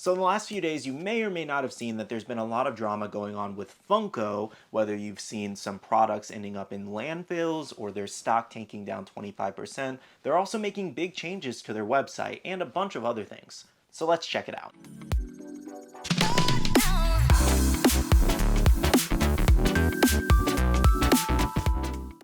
So in the last few days, you may or may not have seen that there's been a lot of drama going on with Funko, whether you've seen some products ending up in landfills or their stock tanking down 25%. They're also making big changes to their website and a bunch of other things. So let's check it out.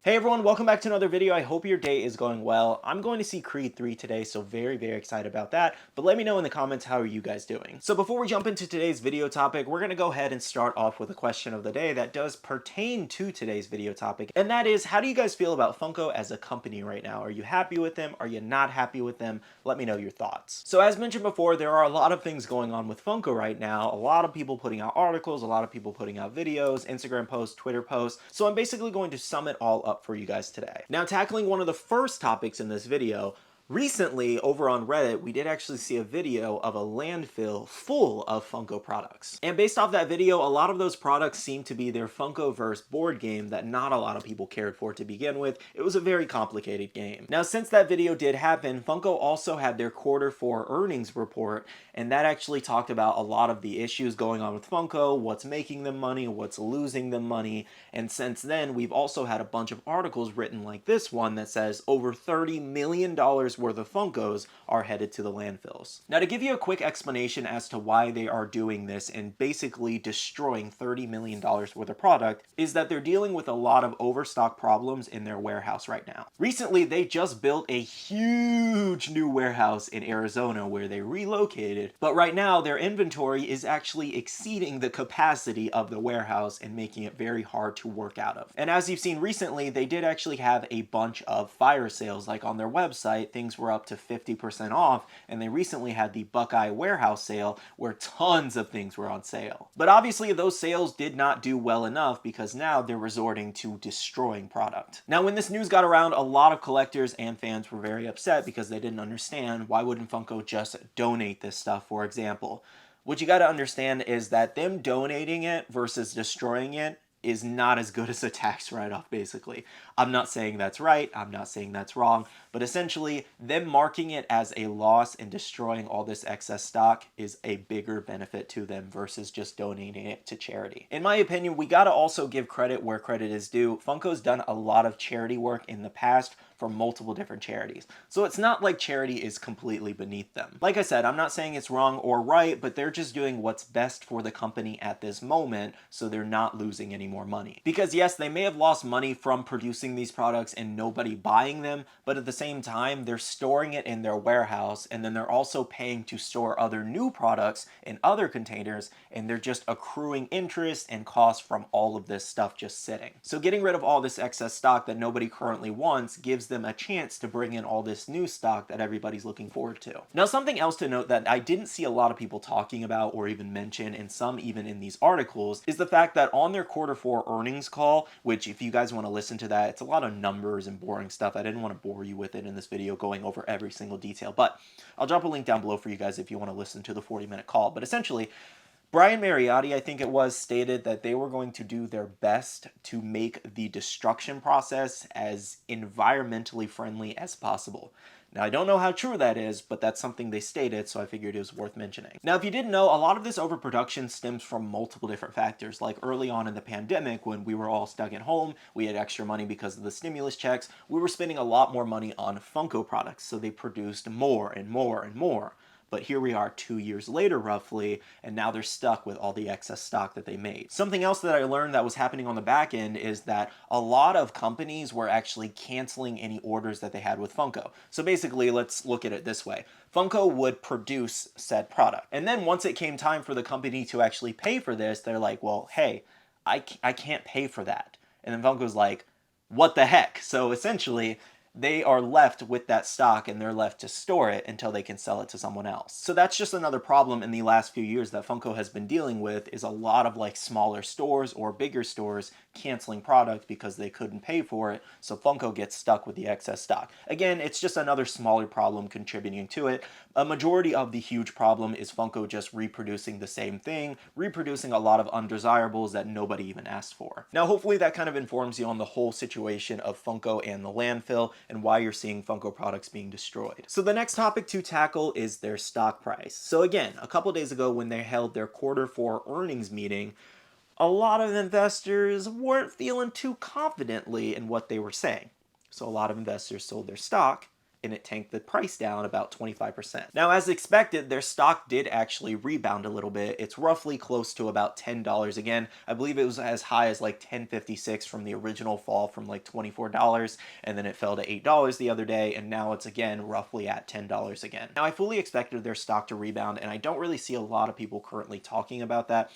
Hey everyone, welcome back to another video. I hope your day is going well. I'm going to see Creed 3 today, so very excited about that. But let me know in the comments, how are you guys doing? So before we jump into today's video topic, we're going to go ahead and start off with a question of the day that does pertain to today's video topic. And that is, how do you guys feel about Funko as a company right now? Are you happy with them? Are you not happy with them? Let me know your thoughts. So as mentioned before, there are a lot of things going on with Funko right now. A lot of people putting out articles, a lot of people putting out videos, Instagram posts, Twitter posts. So I'm basically going to sum it all up for you guys today. Now, tackling one of the first topics in this video, recently over on Reddit, we did actually see a video of a landfill full of Funko products. And based off that video, a lot of those products seem to be their Funkoverse board game that not a lot of people cared for to begin with. It was a very complicated game. Now, since that video did happen, Funko also had their Q4 earnings report, and that actually talked about a lot of the issues going on with Funko, what's making them money, what's losing them money. And since then, we've also had a bunch of articles written like this one that says over $30 million worth of Funkos are headed to the landfills. Now, to give you a quick explanation as to why they are doing this and basically destroying $30 million worth of product, is that they're dealing with a lot of overstock problems in their warehouse right now. Recently, they just built a huge new warehouse in Arizona where they relocated, but right now their inventory is actually exceeding the capacity of the warehouse and making it very hard to work out of. And as you've seen recently, they did actually have a bunch of fire sales, like on their website, things were up to 50% off, and they recently had the Buckeye warehouse sale where tons of things were on sale. But obviously those sales did not do well enough because now they're resorting to destroying product. Now, when this news got around, a lot of collectors and fans were very upset because they didn't understand why wouldn't Funko just donate this stuff, for example. What you got to understand is that them donating it versus destroying it is not as good as a tax write-off, basically. I'm not saying that's right, I'm not saying that's wrong, but essentially them marking it as a loss and destroying all this excess stock is a bigger benefit to them versus just donating it to charity. In my opinion, we gotta also give credit where credit is due. Funko's done a lot of charity work in the past for multiple different charities. So it's not like charity is completely beneath them. Like I said, I'm not saying it's wrong or right, but they're just doing what's best for the company at this moment, so they're not losing any more money. Because yes, they may have lost money from producing these products and nobody buying them, but at the same time, they're storing it in their warehouse, and then they're also paying to store other new products in other containers, and they're just accruing interest and costs from all of this stuff just sitting. So getting rid of all this excess stock that nobody currently wants gives them a chance to bring in all this new stock that everybody's looking forward to. Now, something else to note that I didn't see a lot of people talking about or even mention, and some even in these articles, is the fact that on their Q4 earnings call, which if you guys want to listen to that, it's a lot of numbers and boring stuff. I didn't want to bore you with it in this video going over every single detail, but I'll drop a link down below for you guys if you want to listen to the 40-minute call. But essentially, Brian Mariotti, I think it was, stated that they were going to do their best to make the destruction process as environmentally friendly as possible. Now, I don't know how true that is, but that's something they stated, so I figured it was worth mentioning. Now, if you didn't know, a lot of this overproduction stems from multiple different factors. Like early on in the pandemic, when we were all stuck at home, we had extra money because of the stimulus checks, we were spending a lot more money on Funko products, so they produced more and more and more. But here we are 2 years later, roughly, and now they're stuck with all the excess stock that they made. Something else that I learned that was happening on the back end is that a lot of companies were actually canceling any orders that they had with Funko. So basically, let's look at it this way. Funko would produce said product. And then once it came time for the company to actually pay for this, they're like, well, hey, I can't pay for that. And then Funko's like, what the heck? So essentially, they are left with that stock and they're left to store it until they can sell it to someone else. So that's just another problem in the last few years that Funko has been dealing with, is a lot of like smaller stores or bigger stores canceling product because they couldn't pay for it, so Funko gets stuck with the excess stock. Again, it's just another smaller problem contributing to it. A majority of the huge problem is Funko just reproducing the same thing, reproducing a lot of undesirables that nobody even asked for. Now, hopefully that kind of informs you on the whole situation of Funko and the landfill. and why you're seeing Funko products being destroyed. So the next topic to tackle is their stock price. So again, a couple days ago when they held their Q4 earnings meeting, a lot of investors weren't feeling too confidently in what they were saying. So a lot of investors sold their stock, and it tanked the price down about 25%. Now, as expected, their stock did actually rebound a little bit. It's roughly close to about $10 again. I believe it was as high as like $10.56 from the original fall from like $24, and then it fell to $8 the other day, and now it's again roughly at $10 again. Now, I fully expected their stock to rebound, and I don't really see a lot of people currently talking about that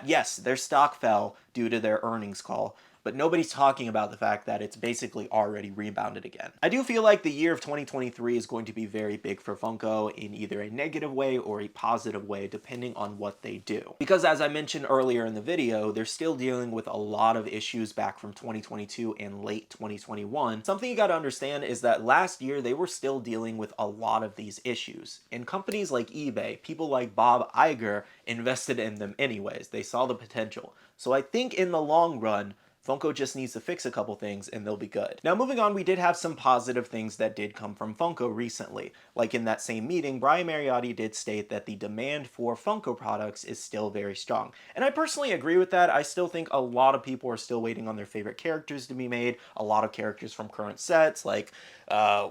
yes, their stock fell due to their earnings call, but nobody's talking about the fact that it's basically already rebounded again. I do feel like the year of 2023 is going to be very big for Funko in either a negative way or a positive way, depending on what they do. Because as I mentioned earlier in the video, they're still dealing with a lot of issues back from 2022 and late 2021. Something you gotta understand is that last year they were still dealing with a lot of these issues. And companies like eBay, people like Bob Iger invested in them anyways. They saw the potential. So I think in the long run, Funko just needs to fix a couple things and they'll be good. Now moving on, we did have some positive things that did come from Funko recently. Like in that same meeting, Brian Mariotti did state that the demand for Funko products is still very strong. And I personally agree with that. I still think a lot of people are still waiting on their favorite characters to be made. A lot of characters from current sets like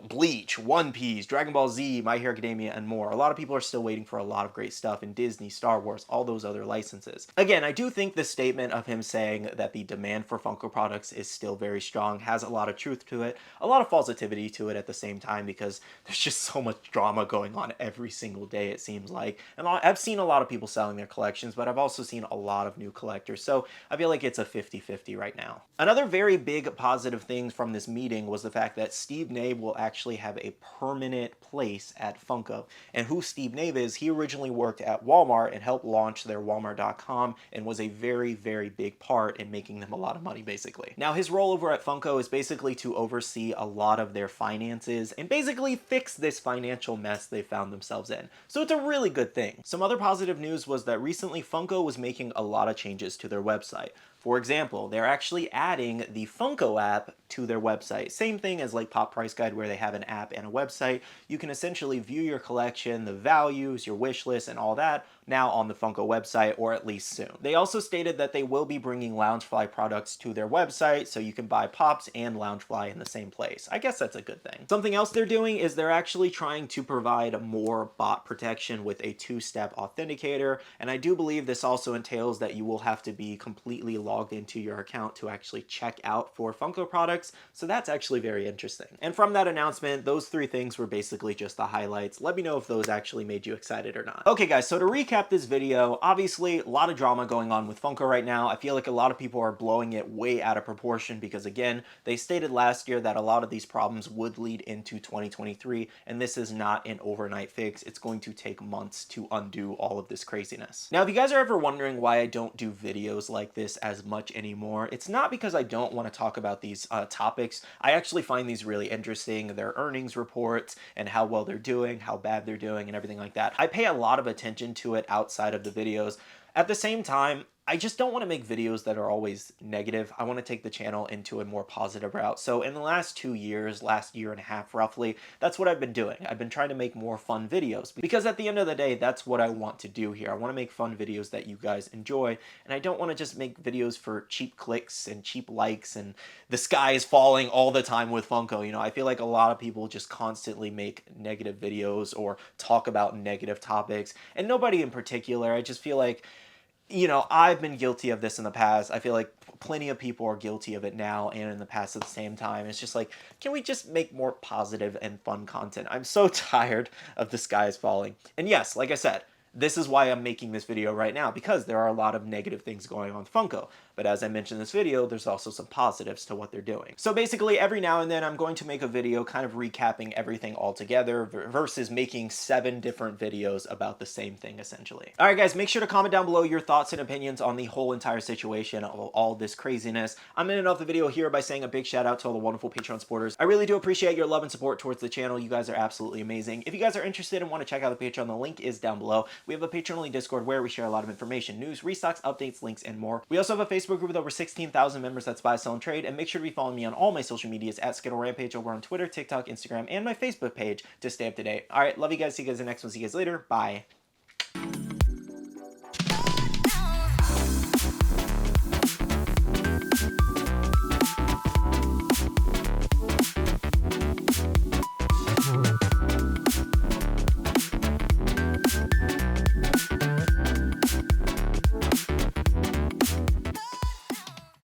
Bleach, One Piece, Dragon Ball Z, My Hero Academia, and more. A lot of people are still waiting for a lot of great stuff in Disney, Star Wars, all those other licenses. Again, I do think the statement of him saying that the demand for Funko products is still very strong has a lot of truth to it, a lot of positivity to it at the same time, because there's just so much drama going on every single day, it seems like. And I've seen a lot of people selling their collections, but I've also seen a lot of new collectors, so I feel like it's a 50-50 right now. Another very big positive thing from this meeting was the fact that Steve Nave will actually have a permanent place at Funko. And who Steve Nave is, he originally worked at Walmart and helped launch their Walmart.com and was a very, very big part in making them a lot of money, basically. Now, his role over at Funko is basically to oversee a lot of their finances and basically fix this financial mess they found themselves in. So it's a really good thing. Some other positive news was that recently Funko was making a lot of changes to their website. For example, they're actually adding the Funko app to their website. Same thing as like Pop Price Guide, where they have an app and a website. You can essentially view your collection, the values, your wish list, and all that now on the Funko website, or at least soon. They also stated that they will be bringing Loungefly products to their website, so you can buy Pops and Loungefly in the same place. I guess that's a good thing. Something else they're doing is they're actually trying to provide more bot protection with a two-step authenticator, and I do believe this also entails that you will have to be completely logged into your account to actually check out for Funko products, so that's actually very interesting. And from that announcement, those three things were basically just the highlights. Let me know if those actually made you excited or not. Okay guys, so to recap this video, obviously a lot of drama going on with Funko right now. I feel like a lot of people are blowing it way out of proportion because again, they stated last year that a lot of these problems would lead into 2023, and this is not an overnight fix. It's going to take months to undo all of this craziness. Now, if you guys are ever wondering why I don't do videos like this as much anymore, it's not because I don't want to talk about these topics. I actually find these really interesting, their earnings reports and how well they're doing, how bad they're doing, and everything like that. I pay a lot of attention to it outside of the videos. At the same time, I just don't want to make videos that are always negative. I want to take the channel into a more positive route. So in the last 2 years, last year and a half roughly, that's what I've been doing. I've been trying to make more fun videos because at the end of the day, that's what I want to do here. I want to make fun videos that you guys enjoy, and I don't want to just make videos for cheap clicks and cheap likes and the sky is falling all the time with Funko. You know, I feel like a lot of people just constantly make negative videos or talk about negative topics, and nobody in particular. I just feel like, you know, I've been guilty of this in the past. I feel like plenty of people are guilty of it now and in the past at the same time. It's just like, can we just make more positive and fun content? I'm so tired of the sky is falling. And yes, like I said, this is why I'm making this video right now, because there are a lot of negative things going on with Funko. But as I mentioned in this video, there's also some positives to what they're doing. So basically, every now and then, I'm going to make a video kind of recapping everything all together versus making 7 different videos about the same thing, essentially. All right, guys, make sure to comment down below your thoughts and opinions on the whole entire situation of all this craziness. I'm going to end off the video here by saying a big shout out to all the wonderful Patreon supporters. I really do appreciate your love and support towards the channel. You guys are absolutely amazing. If you guys are interested and want to check out the Patreon, the link is down below. We have a patron-only Discord where we share a lot of information, news, restocks, updates, links, and more. We also have a Facebook group with over 16,000 members that's buy, sell, and trade, and make sure to be following me on all my social medias at SkittleRampage over on Twitter, TikTok, Instagram, and my Facebook page to stay up to date. Alright, love you guys, see you guys in the next one, see you guys later, bye.